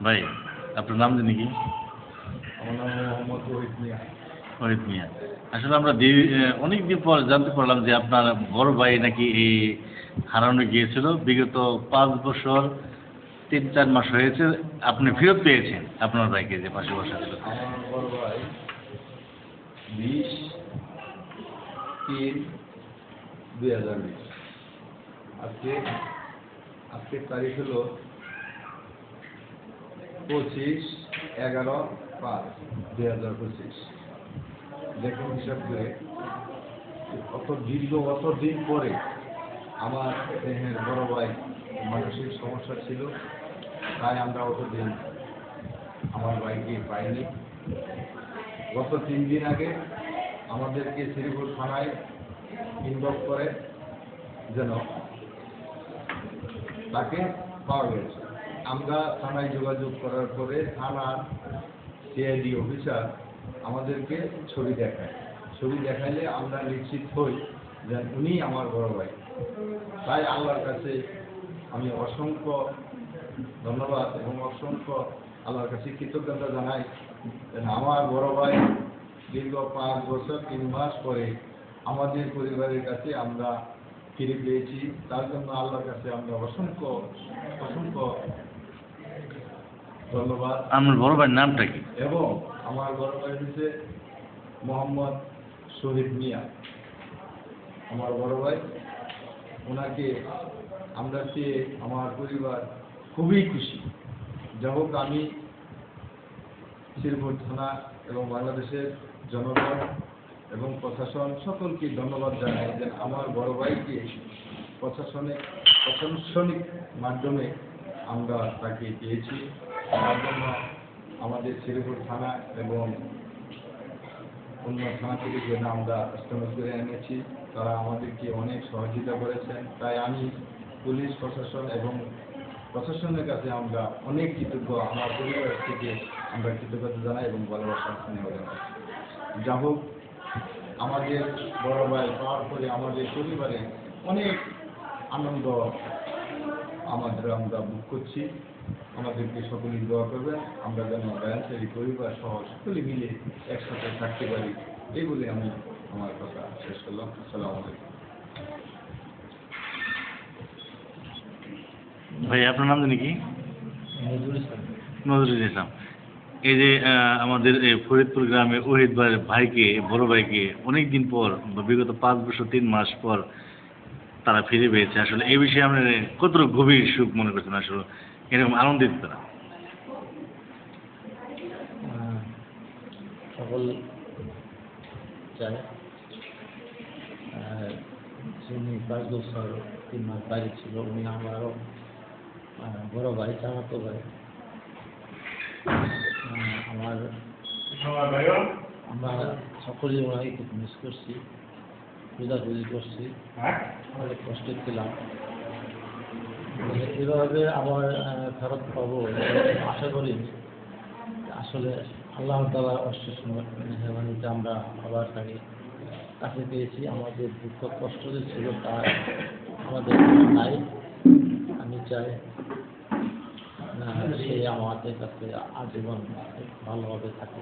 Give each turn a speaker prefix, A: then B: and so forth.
A: ভাই আপনার নাম জানি কি?
B: আমার নাম মোহাম্মদ ওহিদ মিয়া।
A: ফরিদ মিয়া। আসলে আমরা অনেকদিন পর জানতে পারলাম যে আপনার বড় ভাই নাকি এই হারানো গিয়েছিল। বিগত 5 বছর 3-4 মাস হয়েছে আপনি ফেরত পেয়েছেন আপনার ভাইকে, যে পাশে বসা ছিল।
B: আমার বড় ভাই 20/3/2020। আজকের তারিখ হলো 25/11/5/2025। দেখুন হিসাব করে অত দিন পরে আমার দেহের বড় ভাই মানসিক সমস্যা ছিল, তাই আমরা অতদিন আমার ভাইকে পাইনি। গত 3 দিন আগে আমাদেরকে শ্রীপুর থানায় ইনবক্স করে যেন তাকে পাওয়া গেছে। আমরা থানায় যোগাযোগ করার পরে থানার সিআইডি অফিসার আমাদেরকে ছবি দেখাইলে আমরা নিশ্চিত হই যে উনি আমার বড় ভাই। তাই আল্লাহর কাছে আমি অসংখ্য ধন্যবাদ এবং অসংখ্য আল্লাহর কাছে কৃতজ্ঞতা জানাই যে আমার বড় ভাই দীর্ঘ 5 বছর 3 মাস পরে আমাদের পরিবারের কাছে আমরা ফিরে পেয়েছি। তার জন্য আল্লাহর কাছে আমরা অসংখ্য ধন্যবাদ।
A: আমার বড় ভাইয়ের নামটা কি?
B: এবং আমার বড় ভাই হচ্ছে মোহাম্মদ শহীদ মিয়া। আমার বড় ভাই, ওনাকে আমরা পেয়ে আমার পরিবার খুবই খুশি। যাই হোক, আমি শ্রীপুর থানা এবং বাংলাদেশের জনগণ এবং প্রশাসন সকলকে ধন্যবাদ জানাই যে আমার বড় ভাইকে প্রশাসনিক মাধ্যমে আমরা তাকে পেয়েছি। তার জন্য আমাদের শ্রীপুর থানা এবং অন্য থানা থেকে যে আমরা স্থানান্তর করে এনেছি, তারা আমাদেরকে অনেক সহযোগিতা করেছেন। তাই আমি পুলিশ প্রশাসন এবং প্রশাসনের কাছে আমরা অনেক কৃতজ্ঞ। আমার পরিবারের থেকে আমরা কৃতজ্ঞতা জানাই এবং ভালোবাসা স্নেহ জানাই। যা হোক, আমাদের বড় ভাই পাওয়ার পরে আমাদের পরিবারে অনেক আনন্দ আমরা ভোগ করছি। আমাদেরকে সকলেই দোয়া করবেন, আমরা যেন গায়ানচারী পরিবার সহ সকলে মিলে একসাথে থাকতে পারি। এই বলে আমি আমার কথা শেষ করলাম। আসসালামু আলাইকুম।
A: ভাই আপনার নাম জানি কি?
B: নজরুল ইসলাম।
A: নজরুল ইসলাম। এই যে আমাদের এই ফরিদপুর গ্রামে ওহিদ ভাইকে, বড় ভাইকে অনেকদিন পর, বিগত 5 বছর 3 মাস পর তারা ফিরে পেয়েছে। আসলে এই বিষয়ে আমরা কতটুকু গভীর সুখ মনে করছেন, আসলে এরকম আনন্দিত তারা?
C: সকল চায় যিনি 5 বছর 3 মাস বাইরে ছিল, উনি আমারও বড় ভাই, চাচাতো ভাই। আমরা সকলেই ওনাকে খুব মিস করছি, খোঁজাখুঁজি করছি, অনেক কষ্টে ছিলাম। এভাবে আবার ফেরত পাবো আশা করিনি। আসলে আল্লাহ তাআলার অশেষ মেহেরবানিতে আমরা আবার তাকে কাছে পেয়েছি। আমাদের দুঃখ কষ্ট যে ছিল তা আমাদের নাই। আমি চাই সে আমাদের কাছে আজীবন ভালোভাবে থাকে।